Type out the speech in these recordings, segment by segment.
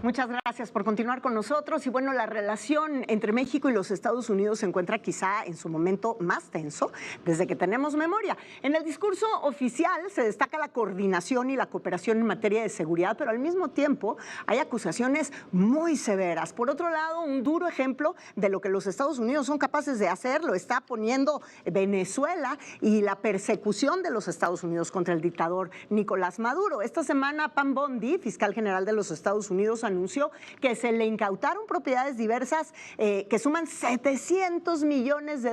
Muchas gracias por continuar con nosotros. Y bueno, la relación entre México y los Estados Unidos se encuentra quizá en su momento más tenso desde que tenemos memoria. En el discurso oficial se destaca la coordinación y la cooperación en materia de seguridad, pero al mismo tiempo hay acusaciones muy severas. Por otro lado, un duro ejemplo de lo que los Estados Unidos son capaces de hacer lo está poniendo Venezuela y la persecución de los Estados Unidos contra el dictador Nicolás Maduro. Esta semana, Pam Bondi, fiscal general de los Estados Unidos, anunció que se le incautaron propiedades diversas que suman $700 millones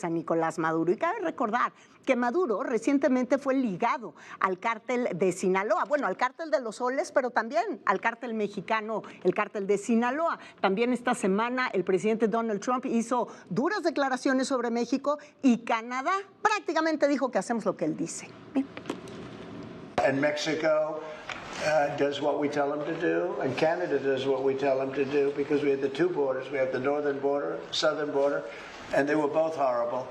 a Nicolás Maduro. Y cabe recordar que Maduro recientemente fue ligado al cártel de Sinaloa, bueno, al cártel de los soles, pero también al cártel mexicano, el cártel de Sinaloa. También esta semana el presidente Donald Trump hizo duras declaraciones sobre México y Canadá prácticamente dijo que hacemos lo que él dice. And Mexico does what we tell them to do, and Canada does what we tell them to do, because we had the two borders. We have the northern border, southern border, and they were both horrible.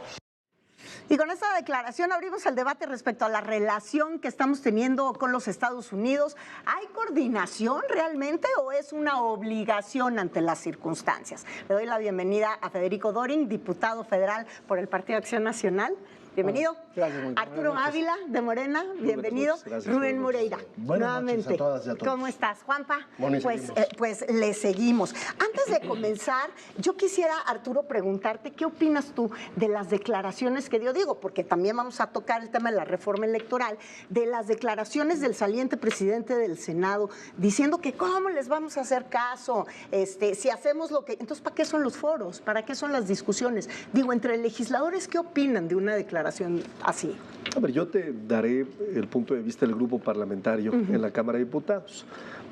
Y con esta declaración abrimos el debate respecto a la relación que estamos teniendo con los Estados Unidos. ¿Hay coordinación realmente o es una obligación ante las circunstancias? Le doy la bienvenida a Federico Dorin, diputado federal por el Partido Acción Nacional. Bienvenido. Gracias, Arturo Ávila, de Morena, bienvenido. Gracias, Rubén Moreira, nuevamente. A todas y a todos. ¿Cómo estás, Juanpa? Bueno, pues le seguimos. Antes de comenzar, yo quisiera, Arturo, preguntarte, ¿qué opinas tú de las declaraciones que dio? Digo, porque también vamos a tocar el tema de la reforma electoral, de las declaraciones del saliente presidente del Senado, diciendo que cómo les vamos a hacer caso, si hacemos lo que... Entonces, ¿para qué son los foros? ¿Para qué son las discusiones? Digo, entre legisladores, ¿qué opinan de una declaración así? A ver, yo te daré el punto de vista del grupo parlamentario en la Cámara de Diputados.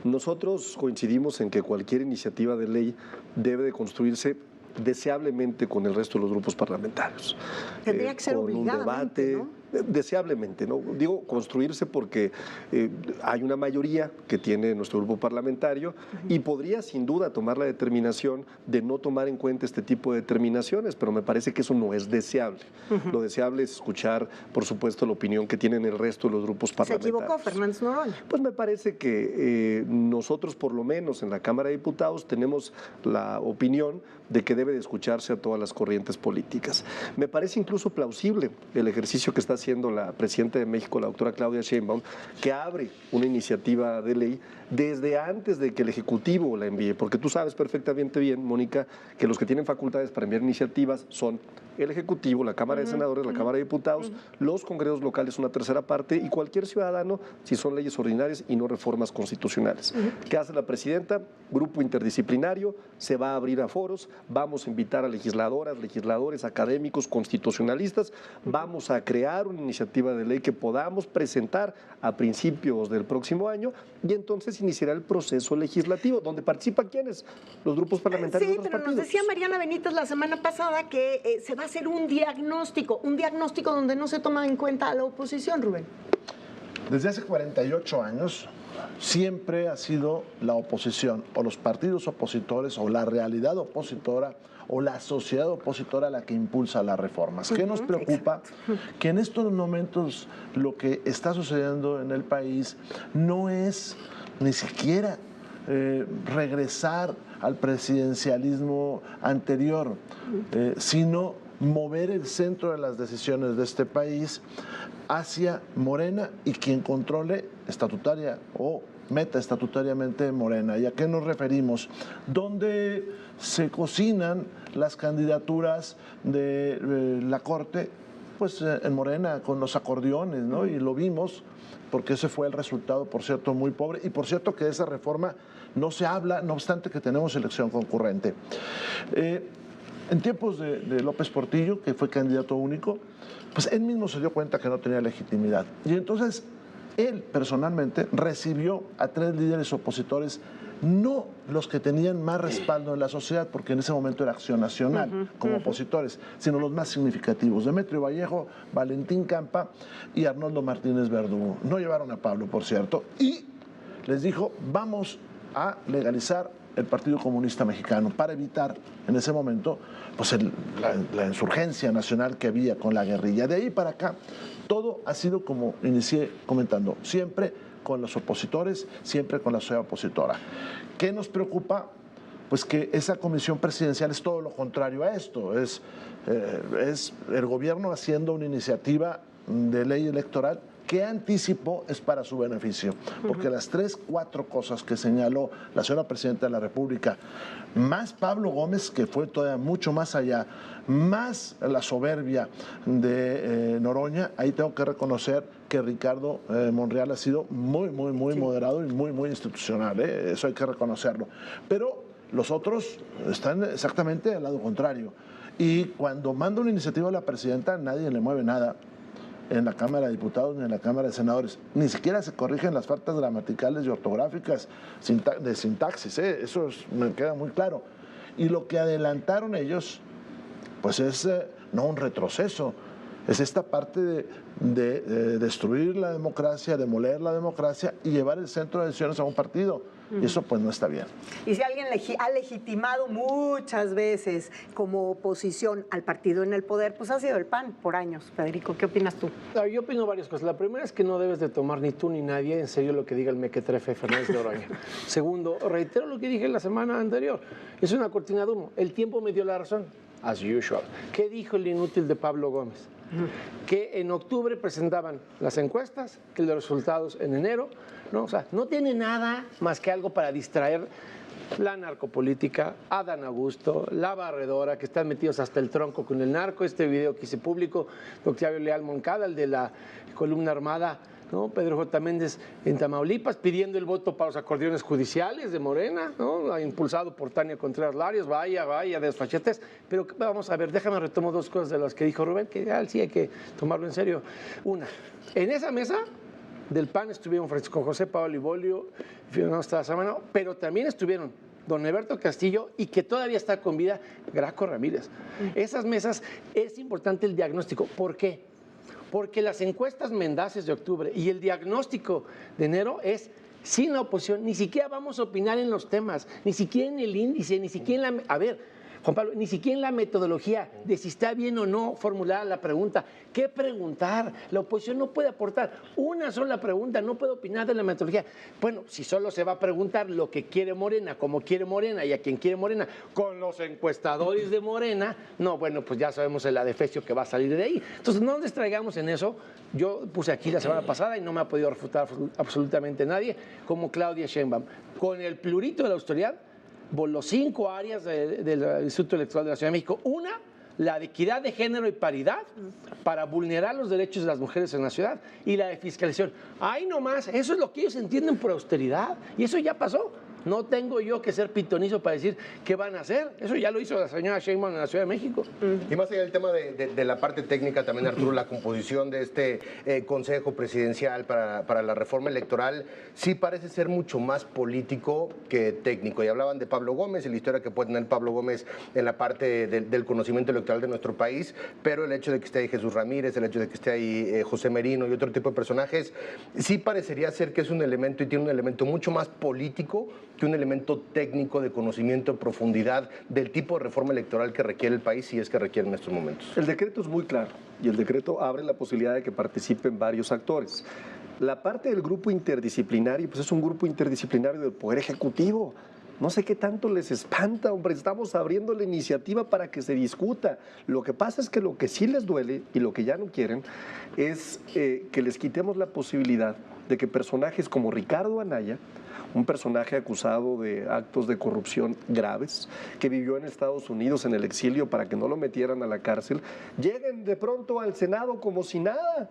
Nosotros coincidimos en que cualquier iniciativa de ley debe de construirse deseablemente con el resto de los grupos parlamentarios. Tendría que ser con obligadamente, un debate, deseablemente, ¿no? Digo construirse porque hay una mayoría que tiene nuestro grupo parlamentario y podría sin duda tomar la determinación de no tomar en cuenta este tipo de determinaciones, pero me parece que eso no es deseable. Lo deseable es escuchar, por supuesto, la opinión que tienen el resto de los grupos parlamentarios. ¿Se equivocó Fernández Noroña? Pues me parece que nosotros, por lo menos en la Cámara de Diputados, tenemos la opinión de que debe de escucharse a todas las corrientes políticas. Me parece incluso plausible el ejercicio que está haciendo la presidenta de México, la doctora Claudia Sheinbaum, que abre una iniciativa de ley desde antes de que el Ejecutivo la envíe, porque tú sabes perfectamente bien, Mónica, que los que tienen facultades para enviar iniciativas son el Ejecutivo, la Cámara de Senadores, la Cámara de Diputados, los congresos locales, una tercera parte, y cualquier ciudadano si son leyes ordinarias y no reformas constitucionales. ¿Qué hace la presidenta? Grupo interdisciplinario, se va a abrir a foros, vamos a invitar a legisladoras, legisladores, académicos, constitucionalistas, vamos a crear una iniciativa de ley que podamos presentar a principios del próximo año y entonces iniciará el proceso legislativo, donde participan ¿quiénes? Los grupos parlamentarios de otros partidos. Nos decía Mariana Benítez la semana pasada que se va a hacer un diagnóstico donde no se toma en cuenta a la oposición, Rubén. Desde hace 48 años siempre ha sido la oposición o los partidos opositores o la realidad opositora o la sociedad opositora la que impulsa las reformas. ¿Qué nos preocupa? Que en estos momentos lo que está sucediendo en el país no es ni siquiera regresar al presidencialismo anterior, sino mover el centro de las decisiones de este país hacia Morena y quien controle estatutaria o meta estatutariamente Morena. ¿Y a qué nos referimos? Donde se cocinan las candidaturas de la Corte, pues en Morena con los acordeones, ¿no? Y lo vimos porque ese fue el resultado, por cierto, muy pobre. Y por cierto que de esa reforma no se habla, no obstante que tenemos elección concurrente. En tiempos de López Portillo, que fue candidato único, pues él mismo se dio cuenta que no tenía legitimidad. Y entonces él personalmente recibió a 3 líderes opositores, no los que tenían más respaldo en la sociedad, porque en ese momento era Acción Nacional como opositores, sino los más significativos: Demetrio Vallejo, Valentín Campa y Arnoldo Martínez Verdugo. No llevaron a Pablo, por cierto, y les dijo: vamos a legalizar el Partido Comunista Mexicano para evitar en ese momento pues la insurgencia nacional que había con la guerrilla. De ahí para acá todo ha sido, como inicié comentando, siempre con los opositores, siempre con la sociedad opositora. ¿Qué nos preocupa? Pues que esa comisión presidencial es todo lo contrario a esto, es el gobierno haciendo una iniciativa de ley electoral que anticipó es para su beneficio, porque las 3, 4 cosas que señaló la señora Presidenta de la República, más Pablo Gómez, que fue todavía mucho más allá, más la soberbia de Noroña, ahí tengo que reconocer que Ricardo Monreal ha sido muy moderado y muy institucional, eso hay que reconocerlo. Pero los otros están exactamente al lado contrario. Y cuando manda una iniciativa a la Presidenta, nadie le mueve nada en la Cámara de Diputados ni en la Cámara de Senadores. Ni siquiera se corrigen las faltas gramaticales y ortográficas de sintaxis, eso me queda muy claro. Y lo que adelantaron ellos, pues es no un retroceso, es esta parte de destruir la democracia, demoler la democracia y llevar el centro de decisiones a un partido. Y eso pues no está bien. Y si alguien ha legitimado muchas veces como oposición al partido en el poder, pues ha sido el PAN por años. Federico, ¿qué opinas tú? Yo opino varias cosas. La primera es que no debes de tomar ni tú ni nadie en serio lo que diga el mequetrefe Fernández de Noroña. Segundo, reitero lo que dije la semana anterior. Es una cortina de humo. El tiempo me dio la razón, as usual. ¿Qué dijo el inútil de Pablo Gómez? Que en octubre presentaban las encuestas, que los resultados en enero, ¿no? O sea, no tiene nada más que algo para distraer la narcopolítica, Adán Augusto, la barredora, que están metidos hasta el tronco con el narco, este video que hice público, Octavio Leal Moncada, el de la columna armada, ¿no? Pedro J. Méndez en Tamaulipas, pidiendo el voto para los acordeones judiciales de Morena, ¿no? Impulsado por Tania Contreras Larios, vaya, desfachetes. Pero vamos a ver, déjame retomo 2 cosas de las que dijo Rubén, que sí hay que tomarlo en serio. Una, en esa mesa del PAN estuvieron Francisco José Paoli Bolio, Fernando Samano, pero también estuvieron don Eberto Castillo y que todavía está con vida, Graco Ramírez. Esas mesas es importante el diagnóstico. ¿Por qué? Porque las encuestas mendaces de octubre y el diagnóstico de enero es sin la oposición, ni siquiera vamos a opinar en los temas, ni siquiera en el índice, ni siquiera en la... A ver, Juan Pablo, ni siquiera en la metodología de si está bien o no formulada la pregunta. ¿Qué preguntar? La oposición no puede aportar una sola pregunta, no puede opinar de la metodología. Bueno, si solo se va a preguntar lo que quiere Morena, como quiere Morena y a quien quiere Morena, con los encuestadores de Morena, no, bueno, pues ya sabemos el adefesio que va a salir de ahí. Entonces, no nos distraigamos en eso. Yo puse aquí la semana pasada y no me ha podido refutar absolutamente nadie, como Claudia Sheinbaum. Con el plurito de la autoridad, los 5 áreas del Instituto Electoral de la Ciudad de México. Una, la de equidad de género y paridad para vulnerar los derechos de las mujeres en la ciudad, y la de fiscalización. Ahí nomás, eso es lo que ellos entienden por austeridad, y eso ya pasó. No tengo yo que ser pitonizo para decir qué van a hacer. Eso ya lo hizo la señora Sheinbaum en la Ciudad de México. Y más allá del tema de la parte técnica, también, Arturo, la composición de este Consejo Presidencial para la reforma electoral sí parece ser mucho más político que técnico. Y hablaban de Pablo Gómez y la historia que puede tener Pablo Gómez en la parte del conocimiento electoral de nuestro país, pero el hecho de que esté ahí Jesús Ramírez, el hecho de que esté ahí José Merino y otro tipo de personajes, sí parecería ser que es un elemento y tiene un elemento mucho más político que un elemento técnico de conocimiento en profundidad del tipo de reforma electoral que requiere el país, si es que requiere en estos momentos. El decreto es muy claro y el decreto abre la posibilidad de que participen varios actores. La parte del grupo interdisciplinario, pues es un grupo interdisciplinario del Poder Ejecutivo. No sé qué tanto les espanta, hombre, estamos abriendo la iniciativa para que se discuta. Lo que pasa es que lo que sí les duele y lo que ya no quieren es que les quitemos la posibilidad de que personajes como Ricardo Anaya, un personaje acusado de actos de corrupción graves, que vivió en Estados Unidos en el exilio para que no lo metieran a la cárcel, lleguen de pronto al Senado como si nada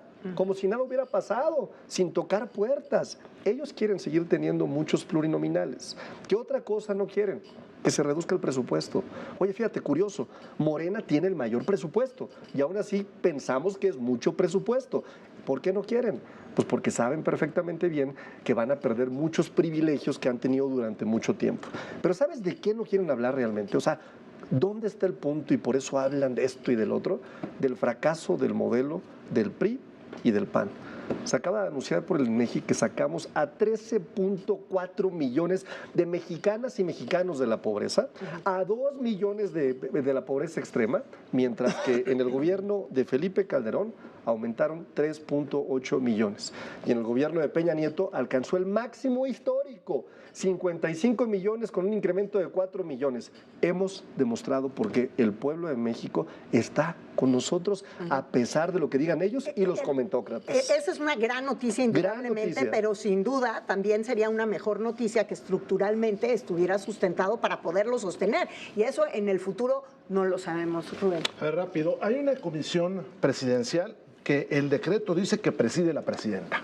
hubiera pasado, sin tocar puertas. Ellos quieren seguir teniendo muchos plurinominales. ¿Qué otra cosa no quieren? Que se reduzca el presupuesto. Oye, fíjate, curioso, Morena tiene el mayor presupuesto y aún así pensamos que es mucho presupuesto. ¿Por qué no quieren? Pues porque saben perfectamente bien que van a perder muchos privilegios que han tenido durante mucho tiempo. Pero ¿sabes de qué no quieren hablar realmente? O sea, ¿dónde está el punto? Y por eso hablan de esto y del otro, del fracaso del modelo del PRI y del PAN. Se acaba de anunciar por el INEGI que sacamos a 13.4 millones de mexicanas y mexicanos de la pobreza, a 2 millones de la pobreza extrema, mientras que en el gobierno de Felipe Calderón aumentaron 3.8 millones. Y en el gobierno de Peña Nieto alcanzó el máximo histórico, 55 millones con un incremento de 4 millones. Hemos demostrado por qué el pueblo de México está con nosotros a pesar de lo que digan ellos y los comentócratas. Esa es una gran noticia, indudablemente, noticia. pero sin duda también sería una mejor noticia que estructuralmente estuviera sustentado para poderlo sostener. Y eso en el futuro no lo sabemos, Rubén. A ver, rápido. Hay una comisión presidencial que el decreto dice que preside la presidenta.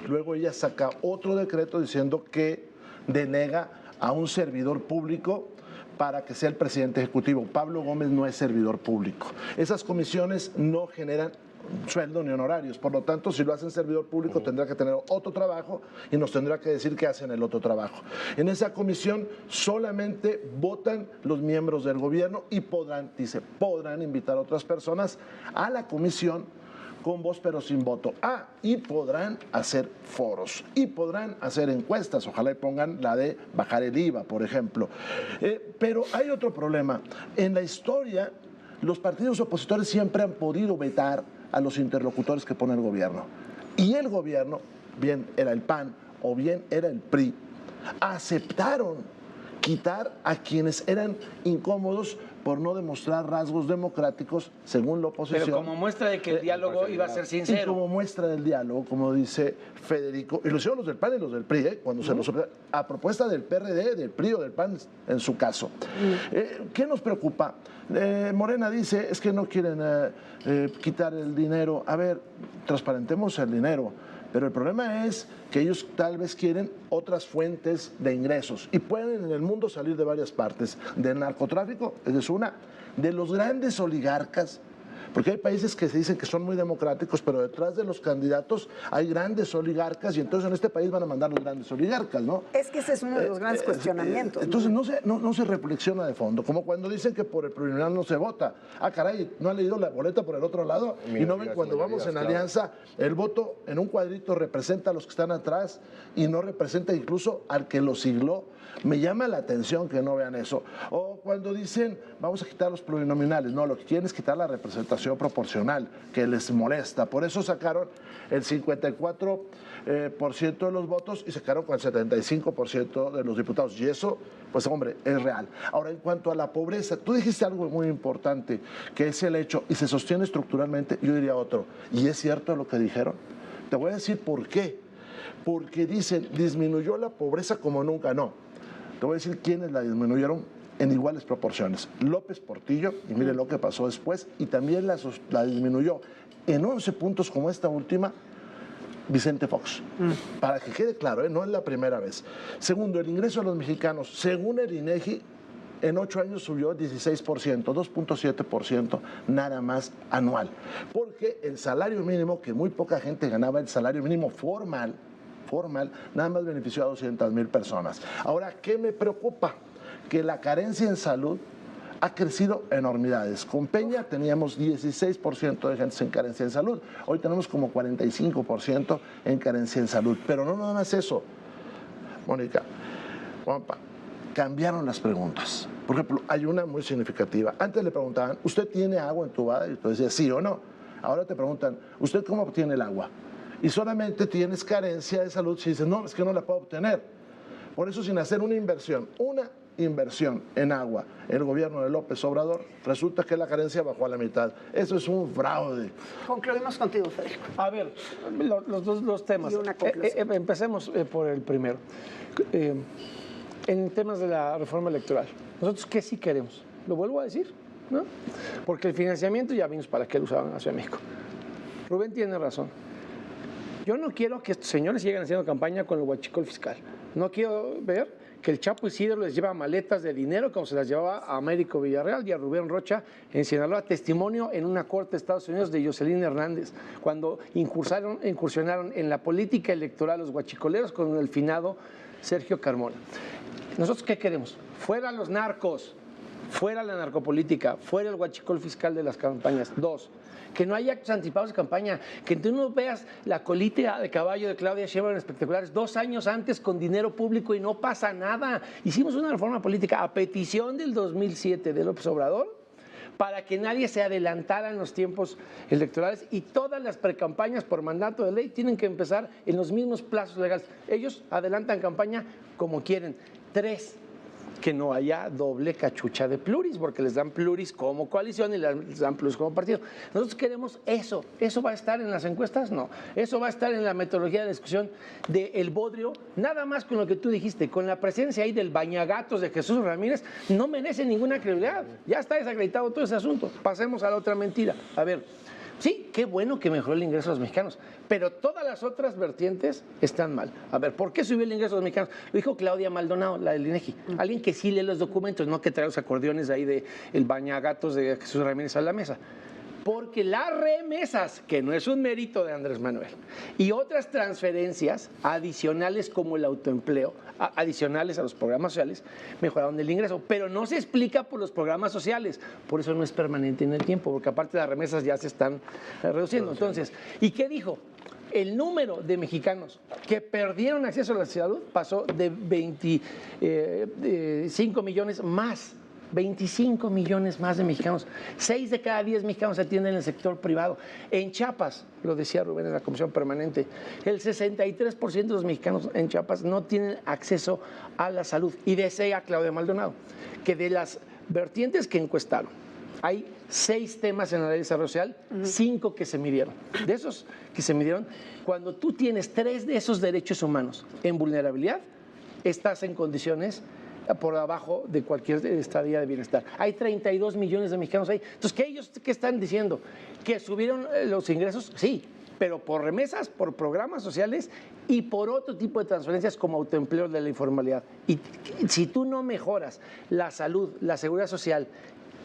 Luego ella saca otro decreto diciendo que denega a un servidor público para que sea el presidente ejecutivo. Pablo Gómez no es servidor público. Esas comisiones no generan sueldo ni honorarios, por lo tanto, si lo hacen servidor público tendrá que tener otro trabajo y nos tendrá que decir qué hacen el otro trabajo. En esa comisión solamente votan los miembros del gobierno y podrán invitar a otras personas a la comisión con voz pero sin voto. Y podrán hacer foros y podrán hacer encuestas, ojalá y pongan la de bajar el IVA, por ejemplo. Pero hay otro problema. En la historia, los partidos opositores siempre han podido vetar a los interlocutores que pone el gobierno. Y el gobierno, bien era el PAN o bien era el PRI, aceptaron quitar a quienes eran incómodos por no demostrar rasgos democráticos según la oposición. Pero como muestra de que el diálogo iba a ser sincero. Y como muestra del diálogo, como dice Federico, y lo hicieron los del PAN y los del PRI, cuando se los a propuesta del PRD, del PRI o del PAN en su caso. ¿Qué nos preocupa? Morena dice, es que no quieren quitar el dinero. A ver, transparentemos el dinero. Pero el problema es que ellos tal vez quieren otras fuentes de ingresos y pueden en el mundo salir de varias partes. Del narcotráfico, esa es una, de los grandes oligarcas, porque hay países que se dicen que son muy democráticos, pero detrás de los candidatos hay grandes oligarcas y entonces en este país van a mandar los grandes oligarcas, ¿no? Es que ese es uno de los grandes cuestionamientos. Entonces no se reflexiona de fondo, como cuando dicen que por el plurinominal no se vota. Caray, ¿no han leído la boleta por el otro lado? Y no ven cuando vamos en alianza, el voto en un cuadrito representa a los que están atrás y no representa incluso al que lo sigló. Me llama la atención que no vean eso. O cuando dicen, vamos a quitar los plurinominales. No, lo que quieren es quitar la representación proporcional, que les molesta. Por eso sacaron el 54% de los votos y sacaron con el 75% de los diputados. Y eso, pues hombre, es real. Ahora, en cuanto a la pobreza, tú dijiste algo muy importante, que es el hecho, y se sostiene estructuralmente, yo diría otro. ¿Y es cierto lo que dijeron? Te voy a decir por qué. Porque dicen, disminuyó la pobreza como nunca. No. Te voy a decir quiénes la disminuyeron en iguales proporciones. López Portillo, y mire lo que pasó después, y también la disminuyó en 11 puntos como esta última, Vicente Fox. Para que quede claro, no es la primera vez. Segundo, el ingreso de los mexicanos, según el INEGI, en 8 años subió 16%, 2.7% nada más anual. Porque el salario mínimo, que muy poca gente ganaba el salario mínimo formal, nada más benefició a 200,000 personas. Ahora, ¿qué me preocupa? Que la carencia en salud ha crecido enormidades. Con Peña teníamos 16% de gente en carencia en salud. Hoy tenemos como 45% en carencia en salud. Pero no nada más eso. Mónica, Juanpa, cambiaron las preguntas. Por ejemplo, hay una muy significativa. Antes le preguntaban, ¿usted tiene agua entubada? Y tú decías, sí o no. Ahora te preguntan, ¿usted cómo obtiene el agua? Y solamente tienes carencia de salud si dices, no, es que no la puedo obtener. Por eso, sin hacer una inversión en agua, el gobierno de López Obrador, resulta que la carencia bajó a la mitad. Eso es un fraude. Concluimos contigo, Federico. A ver, los dos temas. Y una conclusión. Empecemos por el primero. En temas de la reforma electoral, ¿nosotros qué sí queremos? Lo vuelvo a decir, ¿no? Porque el financiamiento ya vimos para qué lo usaban hacia México. Rubén tiene razón. Yo no quiero que estos señores sigan haciendo campaña con el huachicol fiscal. No quiero ver que el Chapo Isidro les lleva maletas de dinero como se las llevaba a Américo Villarreal y a Rubén Rocha en Sinaloa, testimonio en una corte de Estados Unidos de Jocelyn Hernández, cuando incursionaron en la política electoral los huachicoleros con el finado Sergio Carmona. ¿Nosotros qué queremos? Fuera los narcos, fuera la narcopolítica, fuera el huachicol fiscal de las campañas. 2, que no haya actos anticipados de campaña, que tú no veas la colita de caballo de Claudia Sheinbaum espectaculares 2 años antes con dinero público y no pasa nada. Hicimos una reforma política a petición del 2007 de López Obrador para que nadie se adelantara en los tiempos electorales, y todas las precampañas por mandato de ley tienen que empezar en los mismos plazos legales. Ellos adelantan campaña como quieren. 3, que no haya doble cachucha de pluris, porque les dan pluris como coalición y les dan pluris como partido. Nosotros queremos eso. ¿Eso va a estar en las encuestas? No. Eso va a estar en la metodología de discusión del bodrio. Nada más con lo que tú dijiste, con la presencia ahí del bañagatos de Jesús Ramírez, no merece ninguna credibilidad. Ya está desacreditado todo ese asunto. Pasemos a la otra mentira. A ver, sí, qué bueno que mejoró el ingreso de los mexicanos, pero todas las otras vertientes están mal. A ver, ¿por qué subió el ingreso de los mexicanos? Lo dijo Claudia Maldonado, la del INEGI. Alguien que sí lee los documentos, no que trae los acordeones ahí de el bañagatos de Jesús Ramírez a la mesa. Porque las remesas, que no es un mérito de Andrés Manuel, y otras transferencias adicionales como el autoempleo, adicionales a los programas sociales, mejoraron el ingreso. Pero no se explica por los programas sociales, por eso no es permanente en el tiempo, porque aparte las remesas ya se están reduciendo. Entonces, ¿y qué dijo? El número de mexicanos que perdieron acceso a la salud pasó de 25 millones más. 25 millones más de mexicanos. 6 de cada 10 mexicanos se atienden en el sector privado. En Chiapas, lo decía Rubén en la Comisión Permanente, el 63% de los mexicanos en Chiapas no tienen acceso a la salud. Y decía Claudia Maldonado que de las vertientes que encuestaron, hay 6 temas en la ley de desarrollo social, 5 que se midieron. De esos que se midieron, cuando tú tienes 3 de esos derechos humanos en vulnerabilidad, estás en condiciones por abajo de cualquier estadía de bienestar. Hay 32 millones de mexicanos ahí. Entonces, ¿qué están diciendo? ¿Que subieron los ingresos? Sí, pero por remesas, por programas sociales y por otro tipo de transferencias como autoempleo de la informalidad. Y si tú no mejoras la salud, la seguridad social,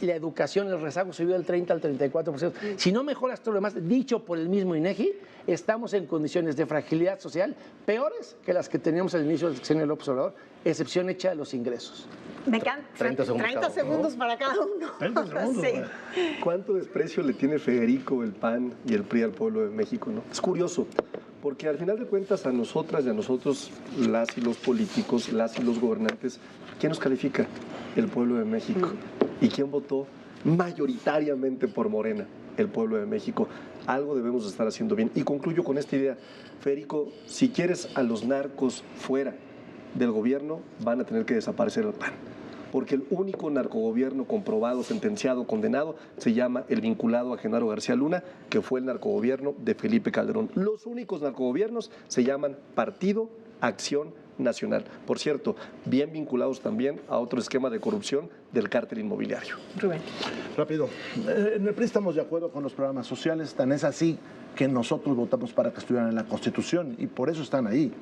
la educación, el rezago subió del 30 al 34%. Si no mejoras todo lo demás, dicho por el mismo INEGI, estamos en condiciones de fragilidad social peores que las que teníamos al inicio del sexenio de López Obrador, excepción hecha de los ingresos. Me quedan 30 segundos para cada uno. 30 segundos. Sí. ¿Cuánto desprecio le tiene Federico, el PAN y el PRI al pueblo de México, no? Es curioso, porque al final de cuentas a nosotras y a nosotros, las y los políticos, las y los gobernantes, ¿quién nos califica? El pueblo de México. ¿Y quién votó mayoritariamente por Morena? El pueblo de México. Algo debemos estar haciendo bien. Y concluyo con esta idea. Federico, si quieres a los narcos fuera del gobierno, van a tener que desaparecer el PAN. Porque el único narcogobierno comprobado, sentenciado, condenado, se llama el vinculado a Genaro García Luna, que fue el narcogobierno de Felipe Calderón. Los únicos narcogobiernos se llaman Partido Acción Nacional. Por cierto, bien vinculados también a otro esquema de corrupción del cártel inmobiliario. Rubén. Rápido. En el PRI estamos de acuerdo con los programas sociales, tan es así que nosotros votamos para que estuvieran en la Constitución y por eso están ahí.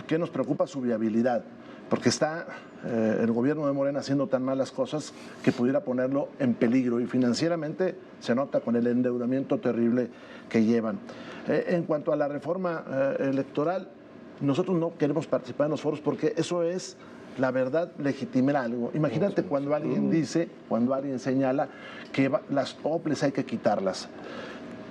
¿Qué nos preocupa? Su viabilidad, porque está el gobierno de Morena haciendo tan malas cosas que pudiera ponerlo en peligro y financieramente se nota con el endeudamiento terrible que llevan. En cuanto a la reforma electoral, nosotros no queremos participar en los foros porque eso es, la verdad, legitimar algo. Imagínate cuando alguien dice, cuando alguien señala que las OPLES hay que quitarlas.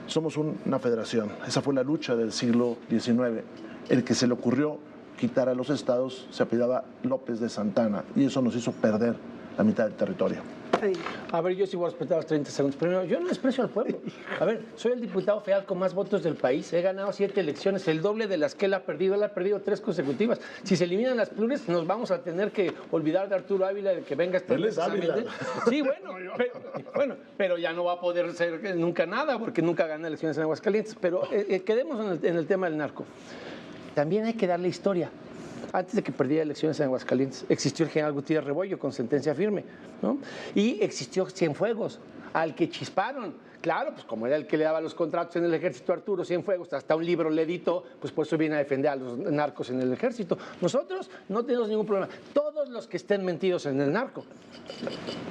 Somos una federación, esa fue la lucha del siglo XIX. El que se le ocurrió quitar a los estados se apellidaba López de Santana y eso nos hizo perder la mitad del territorio. Sí. A ver, yo sí voy a respetar los 30 segundos. Primero, yo no desprecio al pueblo. A ver, soy el diputado federal con más votos del país. He ganado 7 elecciones, el doble de las que él ha perdido. Él ha perdido 3 consecutivas. Si se eliminan las pluris, nos vamos a tener que olvidar de Arturo Ávila, de que venga este Él es Ávila. Sí, pero ya no va a poder ser nunca nada, porque nunca gana elecciones en Aguascalientes. Pero quedemos en el tema del narco. También hay que darle historia. Antes de que perdiera elecciones en Aguascalientes, existió el general Gutiérrez Rebollo con sentencia firme, ¿no? Y existió Cienfuegos, al que chisparon. Claro, pues como era el que le daba los contratos en el ejército a Arturo Cienfuegos, hasta un libro le editó, pues por eso viene a defender a los narcos en el ejército. Nosotros no tenemos ningún problema. Todos los que estén metidos en el narco,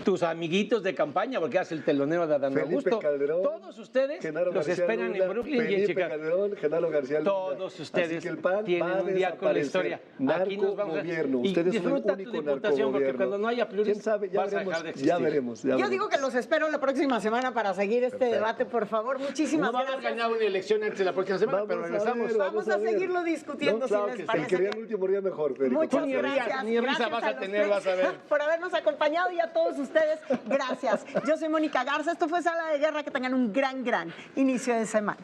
tus amiguitos de campaña, porque eres el telonero de Adán Felipe Augusto, Calderón, todos ustedes Genaro los García esperan Luna, en Brooklyn y en Felipe Chicago. Calderón, Genaro García Luna. Todos ustedes Así que el PAN tienen va a un día con la desaparecer. historia. Aquí nos vamos a... Narcogobierno. Y Ustedes son el disfruta tu único diputación, porque narcogobierno. cuando no haya pluris, ¿Quién sabe? Ya vas a veremos, dejar de existir. ya veremos. Yo digo que los espero la próxima semana para seguir este este debate, por favor. Muchísimas No vamos a gracias. ganar una elección antes de la próxima semana, pero regresamos. Vamos a seguirlo discutiendo, claro si que les sí. parece. El que el último día mejor, Federico. Muchas Ni gracias. risas, ni risas Gracias vas a los tener, tres vas a ver. por habernos acompañado y a todos ustedes, gracias. Yo soy Mónica Garza. Esto fue Sala de Guerra. Que tengan un gran inicio de semana.